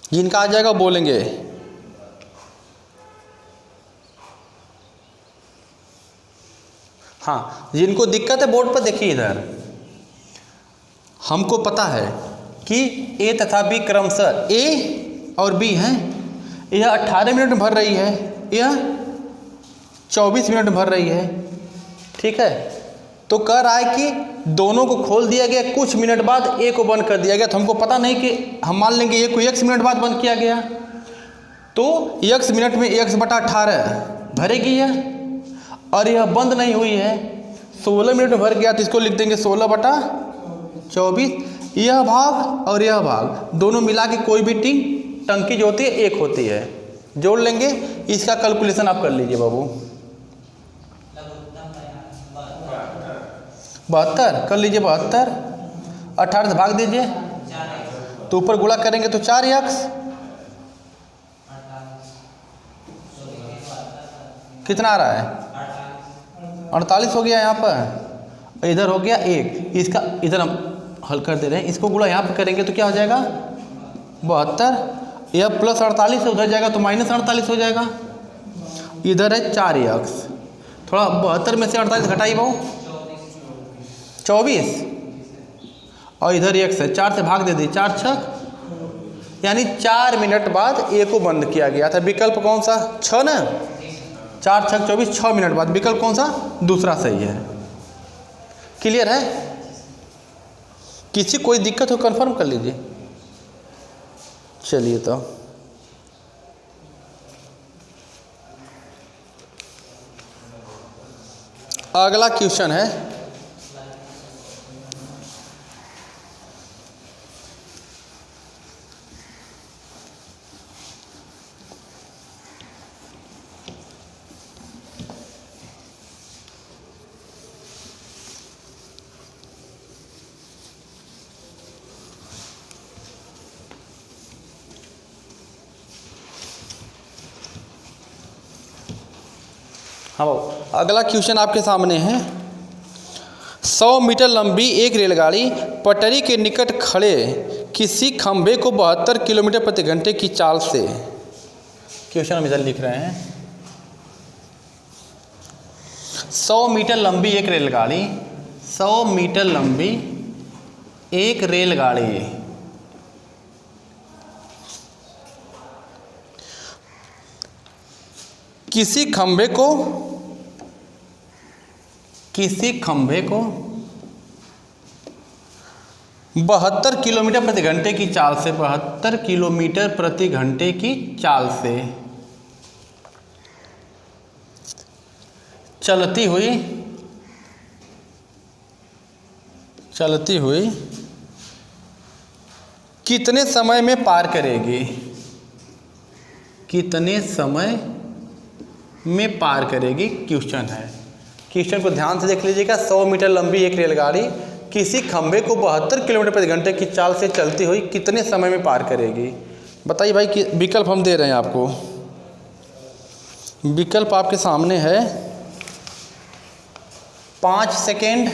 जिनका आ जाएगा बोलेंगे। हाँ, जिनको दिक्कत है बोर्ड पर देखिए, इधर हमको पता है कि ए तथा बी क्रमशः ए और बी हैं, यह 18 मिनट में भर रही है, यह 24 मिनट में भर रही है। ठीक है, तो कह रहा है कि दोनों को खोल दिया गया, कुछ मिनट बाद ए को बंद कर दिया गया। तो हमको पता नहीं कि हम मान लेंगे ए को x मिनट बाद बंद किया गया, तो x मिनट में x/18 भरेगी है, और यह बंद नहीं हुई है, 16 मिनट में भर गया, तो इसको लिख देंगे 16/24। यह भाग और यह भाग दोनों मिला के कोई भी टंकी जो होती है एक होती है, जोड़ लेंगे। इसका कैलकुलेशन आप कर लीजिए बाबू। 72 कर लीजिए, 72 18 से भाग दीजिए, तो ऊपर गुणा करेंगे तो 4x, कितना आ रहा है? 48 हो गया यहाँ पर, इधर हो गया 1। इसका इधर हम हल कर दे रहे हैं, इसको गुणा यहाँ पर करेंगे तो क्या हो जाएगा? 72। यह प्लस 48 से उधर जाएगा तो माइनस 48 हो जाएगा। इधर है 4x, थोड़ा 72 में से 48 घटाइए भाव, 24, और इधर x है, 4 से भाग दे दी, 4 छक, यानी 4 मिनट बाद ए को बंद किया गया था। विकल्प कौन सा? 6 ना, 4 छक 24, 6 मिनट बाद। विकल्प कौन सा? दूसरा सही है। क्लियर है? किसी कोई दिक्कत हो कंफर्म कर लीजिए। चलिए तो अगला क्वेश्चन है, हाँ अगला क्वेश्चन आपके सामने है। 100 मीटर लंबी एक रेलगाड़ी पटरी के निकट खड़े किसी खंभे को 72 किलोमीटर प्रति घंटे की चाल से, क्वेश्चन हम इधर लिख रहे हैं। 100 मीटर लंबी एक रेलगाड़ी, 100 मीटर लंबी एक रेलगाड़ी किसी खंभे को 72 किलोमीटर प्रति घंटे की चाल से, 72 किलोमीटर प्रति घंटे की चाल से चलती हुई कितने समय में पार करेगी, कितने समय में पार करेगी, क्वेश्चन है। क्वेश्चन को ध्यान से देख लीजिएगा। 100 मीटर लंबी एक रेलगाड़ी किसी खंभे को 72 किलोमीटर प्रति घंटे की चाल से चलती हुई कितने समय में पार करेगी। बताइए भाई कि विकल्प हम दे रहे हैं आपको। विकल्प आपके सामने है 5 सेकेंड,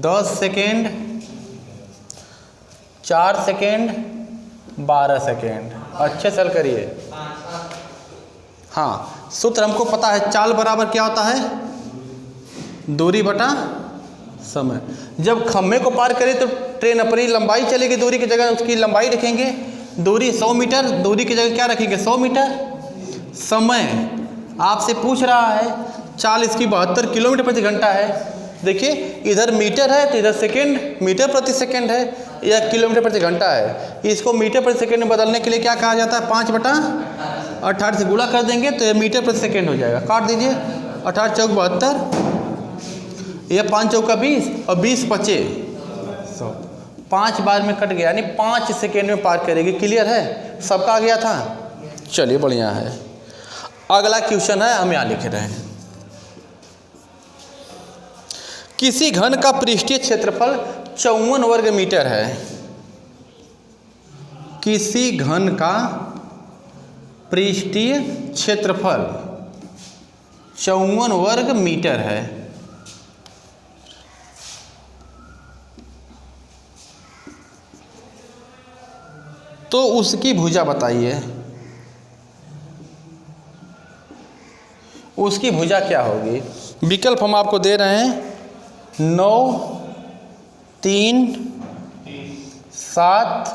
10 सेकेंड, 4 सेकेंड, 12 सेकेंड। अच्छे चल करिए। हाँ, सूत्र हमको पता है, चाल बराबर क्या होता है, दूरी बटा समय। जब खंभे को पार करें तो ट्रेन अपनी लंबाई चलेगी, दूरी की जगह उसकी लंबाई रखेंगे। दूरी 100 मीटर, दूरी की जगह क्या रखेंगे, 100 मीटर। समय आपसे पूछ रहा है, चाल इसकी 72 किलोमीटर प्रति घंटा है। देखिए इधर मीटर है तो इधर सेकेंड, मीटर प्रति सेकेंड है, या किलोमीटर प्रति घंटा है। इसको मीटर प्रति सेकेंड में बदलने के लिए क्या कहा जाता है, 5/18 से गुणा कर देंगे तो ये मीटर प्रति सेकेंड हो जाएगा। काट दीजिए, 18 चौक 72, यह 5 चौका 20 और 20 पचे 100। 5 बार में कट गया, यानी 5 सेकेंड में पार करेगी। क्लियर है, सबका आ गया था। चलिए बढ़िया है। अगला क्वेश्चन है, हम यहाँ लिख रहे हैं। किसी घन का पृष्ठीय क्षेत्रफल 54 वर्ग मीटर है। किसी घन का पृष्ठीय क्षेत्रफल 54 वर्ग मीटर है। तो उसकी भुजा बताइए, उसकी भुजा क्या होगी। विकल्प हम आपको दे रहे हैं 9, 3, 7,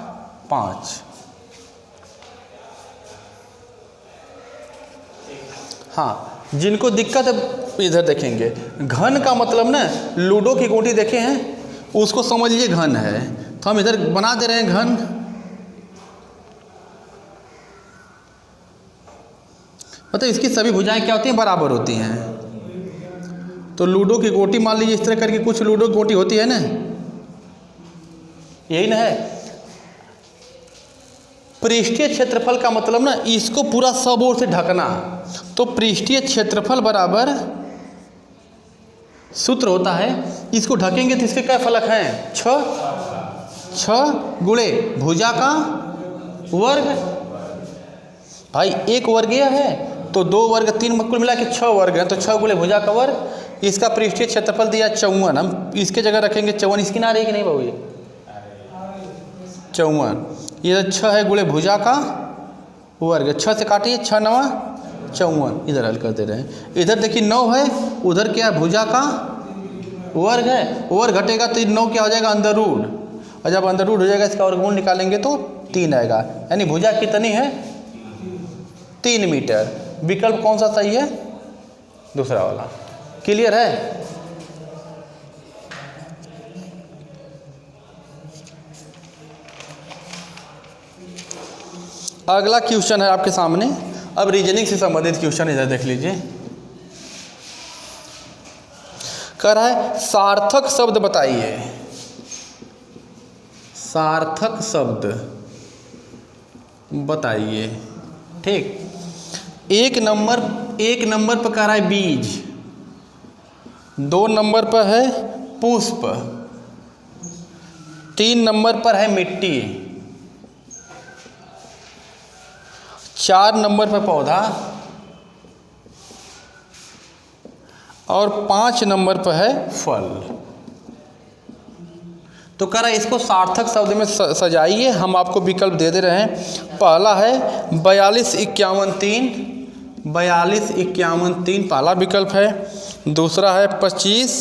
5। हाँ, जिनको दिक्कत है इधर देखेंगे। घन का मतलब ना, लूडो की गोटी देखे हैं, उसको समझ लीजिए घन है। तो हम इधर बना दे रहे हैं घन। मतलब इसकी सभी भुजाएं क्या होती हैं, बराबर होती हैं। तो लूडो की गोटी मान लीजिए इस तरह करके, कुछ लूडो की गोटी होती है ना, यही ना है। पृष्ठीय क्षेत्रफल का मतलब ना, इसको पूरा सब ओर से ढकना। तो पृष्ठीय क्षेत्रफल बराबर सूत्र होता है, इसको ढकेंगे तो इसके क्या फलक हैं, 6 गुणे भुजा का वर्ग। भाई एक वर्ग यह है तो 2 वर्ग 3 कुल मिला के 6 वर्ग है, तो 6 गुणे भुजा का वर्ग। इसका पृष्ठीय क्षेत्रफल दिया 54, हम इसके जगह रखेंगे 54। इसकी ना रहेगी नहीं बाबू, ये 54। ये 6 है गुणे भुजा का वर्ग, 6 से काटिए, 6 9 54। इधर हल कर दे रहे हैं। इधर देखिए 9 है, उधर क्या है, भुजा का वर्ग है। वर्ग घटेगा तो 9 क्या हो जाएगा, अंदर रूट। और जब अंदर रूट हो जाएगा इसका वर्गमूल निकालेंगे तो 3 आएगा। यानी भुजा कितनी है, 3 मीटर। विकल्प कौन सा सही है, दूसरा वाला। क्लियर है। अगला क्वेश्चन है आपके सामने। अब रीजनिंग से संबंधित क्वेश्चन इधर देख लीजिए। कह रहा है सार्थक शब्द बताइए, सार्थक शब्द बताइए। ठीक, एक नंबर पर कह रहा है बीज, 2 नंबर पर है पुष्प, 3 नंबर पर है मिट्टी, 4 नंबर पर पौधा और 5 नंबर पर है फल। तो कह रहा है इसको सार्थक शब्द में सजाइए। हम आपको विकल्प दे रहे हैं। पहला है 42, 51, 3, 42, 51, 3 पहला विकल्प है। दूसरा है 25,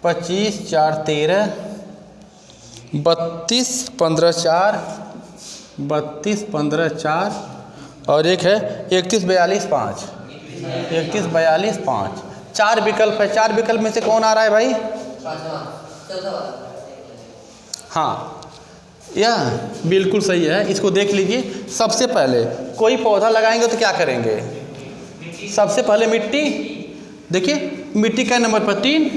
25, 4, 13, 32, 15, 4, 32, 15, 4 और एक है 31, 42, 5, 31, 42, 5। 4 विकल्प है। 4 विकल्प में से कौन आ रहा है भाई? हाँ, यह बिल्कुल सही है। इसको देख लीजिए। सबसे पहले कोई पौधा लगाएंगे तो क्या करेंगे? सबसे पहले मिट्टी, देखिए मिट्टी का नंबर पर 3,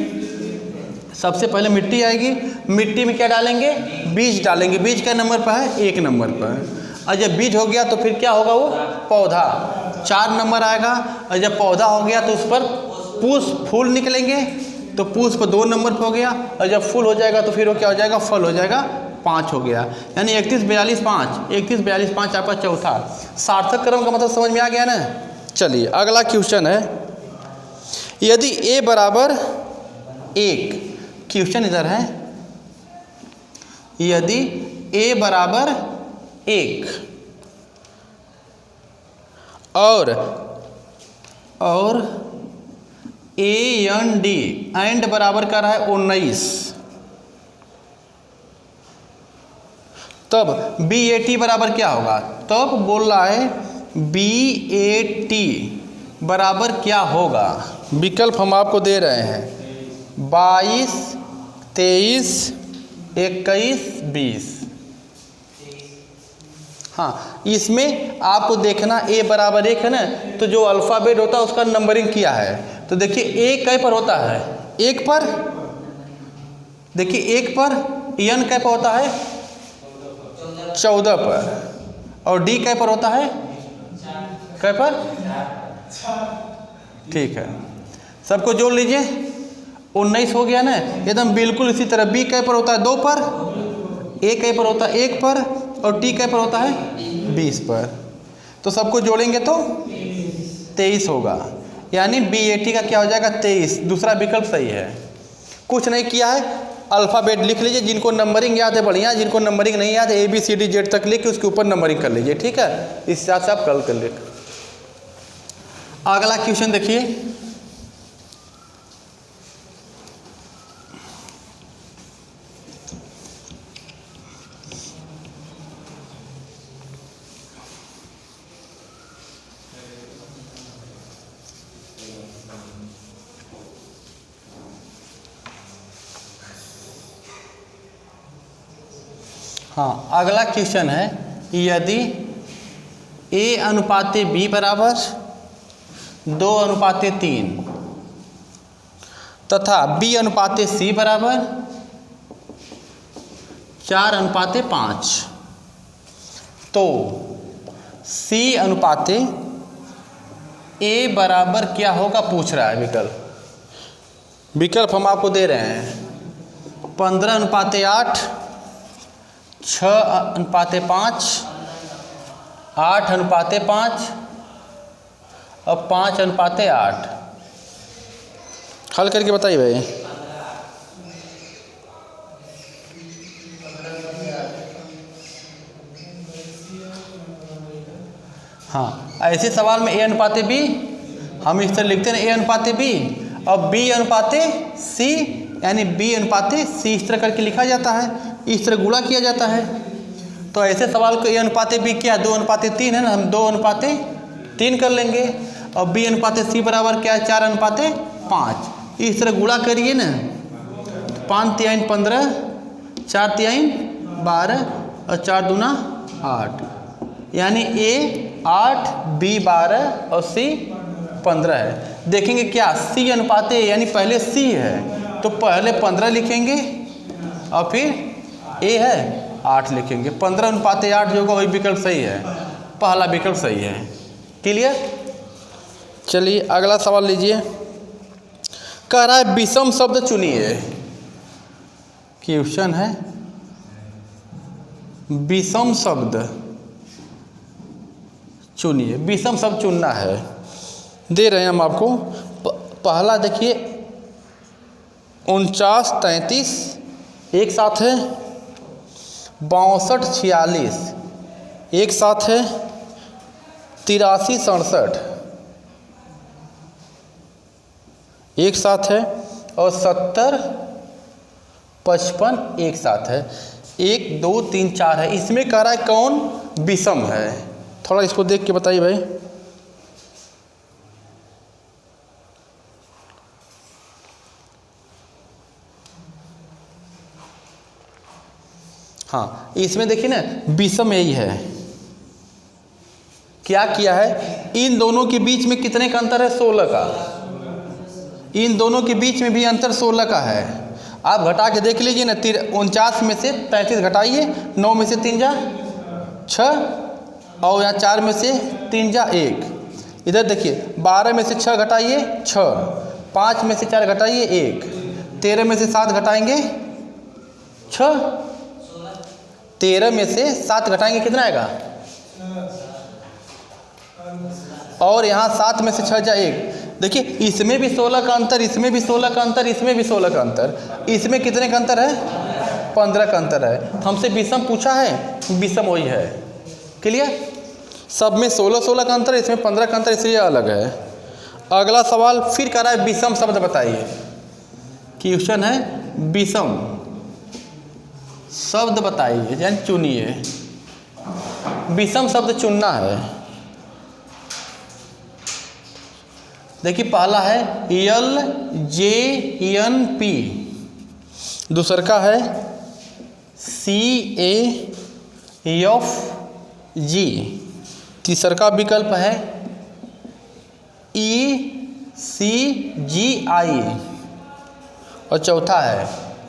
सबसे पहले मिट्टी आएगी। मिट्टी में क्या डालेंगे? बीज डालेंगे। बीज का नंबर पर है 1 नंबर पर। और जब बीज हो गया तो फिर क्या होगा? वो पौधा 4 नंबर आएगा। और जब पौधा हो गया तो उस पर पुष्प फूल निकलेंगे, तो पुष्प 2 नंबर पर हो गया। और जब फूल हो जाएगा तो फिर वो क्या हो जाएगा? फल हो जाएगा, 5 हो गया। यानी 31, 42, 5, 31, 42, 5 आपका चौथा। सार्थक क्रम का मतलब समझ में आ गया ना? चलिए अगला क्वेश्चन है, यदि a बराबर 1, क्वेश्चन इधर है, यदि a बराबर 1 और एंड बराबर कर रहा है 19, तब BAT बराबर क्या होगा? तब बोल रहा है BAT बराबर क्या होगा? विकल्प हम आपको दे रहे हैं 22, 23, 21, 20। हाँ, इसमें आपको देखना a बराबर 1 है ना, तो जो अल्फ़ाबेट होता है उसका नंबरिंग किया है। तो देखिए a कै पर होता है? 1 पर। देखिए 1 पर। n कै पर होता है? 14 पर। और d कै पर होता है? कै पर? ठीक है, सबको जोड़ लीजिए। 19 हो गया ना, एकदम बिल्कुल इसी तरह। b कै पर होता है? 2 पर। a कै पर होता है? 1 पर। और t कै पर होता है? 20 पर। तो सबको जोड़ेंगे तो 23 होगा। यानी BAT का क्या हो जाएगा? 23। दूसरा विकल्प सही है। कुछ नहीं किया है, अल्फ़ाबेट लिख लीजिए। जिनको नंबरिंग याद है बढ़िया, जिनको नंबरिंग नहीं याद है ABCD तक लिख के उसके ऊपर नंबरिंग कर लीजिए। ठीक है, इस हिसाब से आप कल कर लीजिए। अगला क्वेश्चन देखिए, हाँ अगला क्वेश्चन है, यदि A अनुपात B बराबर 2:3 तथा B अनुपात C बराबर 4:5, तो C अनुपात A बराबर क्या होगा पूछ रहा है। विकल्प हम आपको दे रहे हैं 15:8, 6:5, 8:5 और 5:8। हल करके बताइए भाई। हाँ, ऐसे सवाल में A अनुपात B हम इस तरह लिखते हैं, A अनुपात B और B अनुपात C, यानी B अनुपात C इस तरह करके लिखा जाता है। इस तरह गुणा किया जाता है। तो ऐसे सवाल को A अनुपात B क्या है? 2:3 है ना, हम 2:3 कर लेंगे। और B अनुपात C बराबर क्या है? 4:5। इस तरह गुणा करिए ना, 5×3 = 15, 4×3 = 12 और 4×2 = 8। यानी A 8, B 12 और C 15 है। देखेंगे क्या C अनुपात A, यानी पहले C है तो पहले 15 लिखेंगे और फिर A है 8 लिखेंगे। 15 अनुपात 8 जो होगा वही विकल्प सही है, पहला विकल्प सही है। क्लियर? चलिए अगला सवाल लीजिए। कह रहा है विषम शब्द चुनिए। क्वेश्चन है विषम शब्द चुनिए। विषम शब्द चुनना है, दे रहे हैं हम आपको। पहला देखिए 49 33 एक साथ है, 62 46 एक साथ है, 83 67 एक साथ है और 70 55 एक साथ है। 1 2 3 4 है। इसमें कह रहा है कौन विषम है, थोड़ा इसको देख के बताइए भाई। हाँ इसमें देखिए ना विषम यही है। क्या किया है, इन दोनों के बीच में कितने का अंतर है, 16 का। इन दोनों के बीच में भी अंतर 16 का है। आप घटा के देख लीजिए ना, 49 में से 33 घटाइए, 9 में से 3 जा 6 और यहाँ 4 में से 3 जा 1। इधर देखिए 12 में से 6 घटाइए 6, 5 में से 4 घटाइए 1, 13 में से 7 घटाएंगे 6, 13 में से 7 घटाएंगे कितना आएगा, और यहाँ 7 में से 6 जा 1। देखिए इसमें भी 16 का अंतर, इसमें भी 16 का अंतर, इसमें भी 16 का अंतर। इसमें कितने का अंतर है, 15 का अंतर है। हमसे विषम पूछा है, विषम वही है। क्लियर? सब में 16 का अंतर, इसमें 15 का अंतर, इसलिए अलग है। अगला सवाल फिर कर रहा है विषम शब्द बताइए। क्वेश्चन है विषम शब्द बताइए, यानी चुनिए। विषम शब्द चुनना है। देखिए पहला है LJNP, दूसरा का है CAFG, तीसरा का विकल्प है ECGI और चौथा है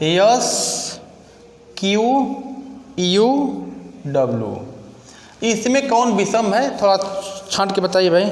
SQUW। इसमें कौन विषम है, थोड़ा छांट के बताइए भाई।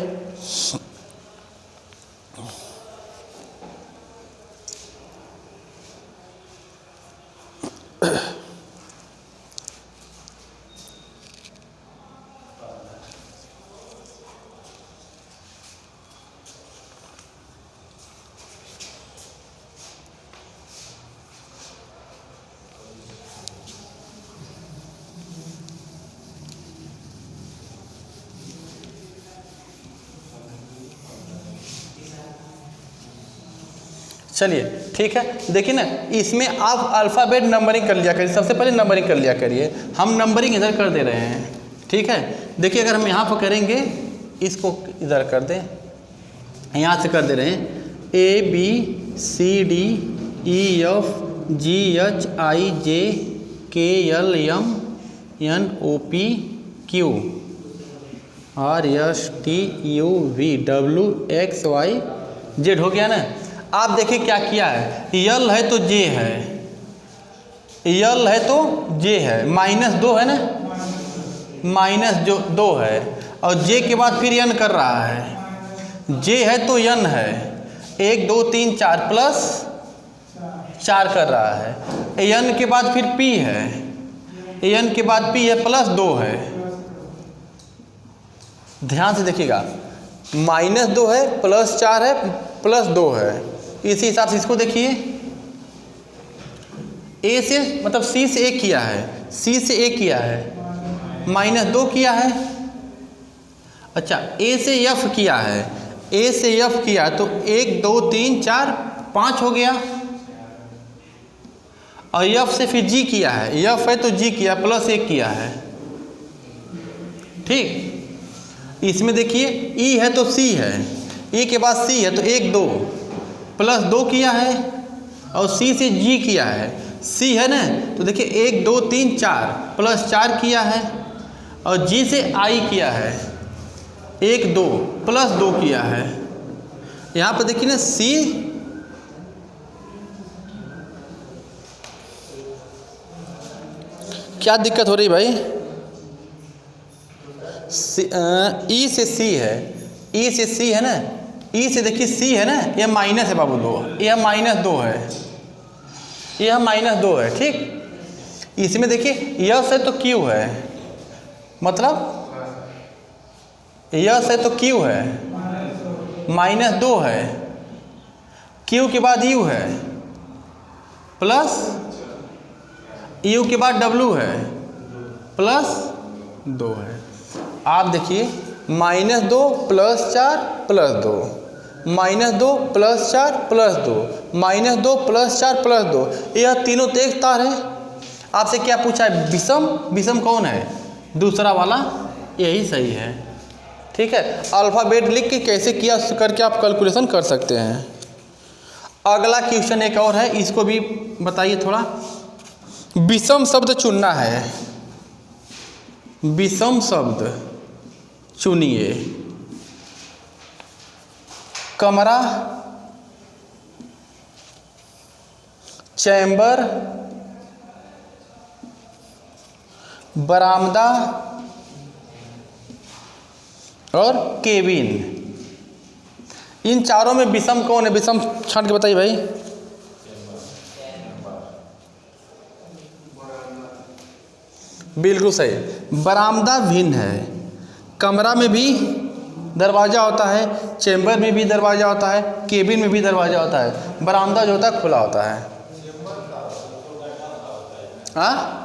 चलिए ठीक है, देखिए ना इसमें आप अल्फ़ाबेट नंबरिंग कर लिया करिए। सबसे पहले नंबरिंग कर लिया करिए। हम नंबरिंग इधर कर दे रहे हैं, ठीक है। देखिए अगर हम यहाँ पर करेंगे, इसको इधर कर दें, यहाँ से कर दे रहे हैं ABCDEFGHIJKLMNOPQRSTUVWXYZ हो गया ना। आप देखिए क्या किया है, यल है तो जे है, यल है तो जे है, -2 है ना, -2 है, और जे के बाद फिर यन कर रहा है। जे है तो यन है, 1 2 3 4 प्लस 4 कर रहा है। यन के बाद फिर पी है, यन के बाद पी है प्लस 2 है। ध्यान से देखिएगा, -2 है प्लस 4 है प्लस 2 है। इसी हिसाब से इसको देखिए, ए से मतलब सी से 1 किया है, सी से 1 किया है, -2 किया है। अच्छा ए से एफ किया है, ए से एफ किया तो 1 2 3 4 5 हो गया। और एफ से फिर जी किया है, एफ है तो जी किया प्लस 1 किया है, ठीक। इसमें देखिए ई है तो सी है, ई के बाद सी है तो 1 2 प्लस 2 किया है, और सी से जी किया है, सी है ना, तो देखिए 1 2 3 4 प्लस 4 किया है, और जी से आई किया है 1 2 प्लस 2 किया है, यहाँ पे देखिए ना C क्या दिक्कत हो रही भाई? ई से C है, ई से C है ना, ई से देखिए C है ना, यह माइनस है बाबू 2, यह -2 है, यह -2 है, ठीक। इसमें देखिए यस है तो Q है, मतलब यस है तो Q है, -2 है, Q के बाद U है, प्लस U के बाद W है, प्लस 2 है। आप देखिए -2 + 4 + 2, -2 + 4 + 2, -2 + 4 + 2, यह तीनों तो एक तार है। आपसे क्या पूछा है? विषम, विषम कौन है? दूसरा वाला, यही सही है, ठीक है। अल्फ़ाबेट लिख के कैसे किया करके आप कैलकुलेशन कर सकते हैं। अगला क्वेश्चन एक और है, इसको भी बताइए थोड़ा। विषम शब्द चुनना है, विषम शब्द चुनिए। कमरा, चैम्बर, बरामदा और केबिन। इन चारों में विषम कौन है? विषम छांट के बताइए भाई। बिल्कुल सही। बरामदा भिन्न है, कमरा में भी दरवाज़ा होता है, चैम्बर में भी दरवाज़ा होता है, केबिन में भी दरवाज़ा होता है, बरामदा जो होता है खुला होता है। हाँ,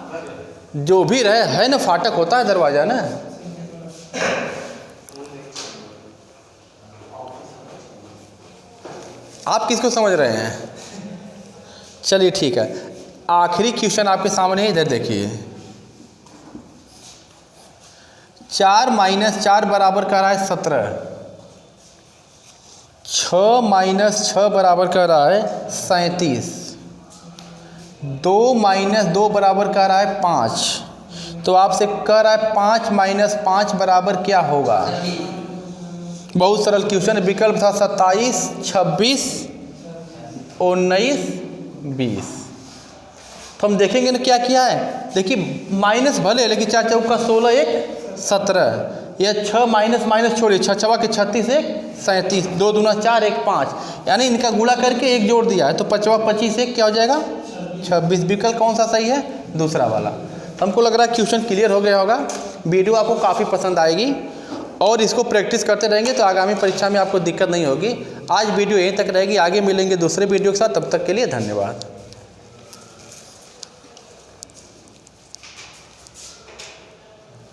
जो भी रहे है ना, फाटक होता है दरवाज़ा ना। आप किसको समझ रहे हैं? चलिए ठीक है, आखिरी क्वेश्चन आपके सामने, इधर देखिए। 4 - 4 बराबर कर रहा है 17, 6 - 6 बराबर कर रहा है 37, 2 - 2 बराबर कर रहा है 5। तो आपसे कर रहा है 5 - 5 बराबर क्या होगा? बहुत सरल क्वेश्चन। विकल्प था 27, 26, 19, 20। तो हम देखेंगे ना क्या किया है। देखिए माइनस भले, लेकिन 4 चौका 16, 1 17, यह 6 माइनस छोड़िए, 6 छवा के 36, 1 37, 2 दूना 4, 1 5, यानी इनका गुणा करके 1 जोड़ दिया है, तो 5 25 1 क्या हो जाएगा? 26। विकल्प कौन सा सही है? दूसरा वाला। तो हमको लग रहा है क्वेश्चन क्लियर हो गया होगा। वीडियो आपको काफ़ी पसंद आएगी और इसको प्रैक्टिस करते रहेंगे तो आगामी परीक्षा में आपको दिक्कत नहीं होगी। आज वीडियो यहीं तक रहेगी, आगे मिलेंगे दूसरे वीडियो के साथ। तब तक के लिए धन्यवाद।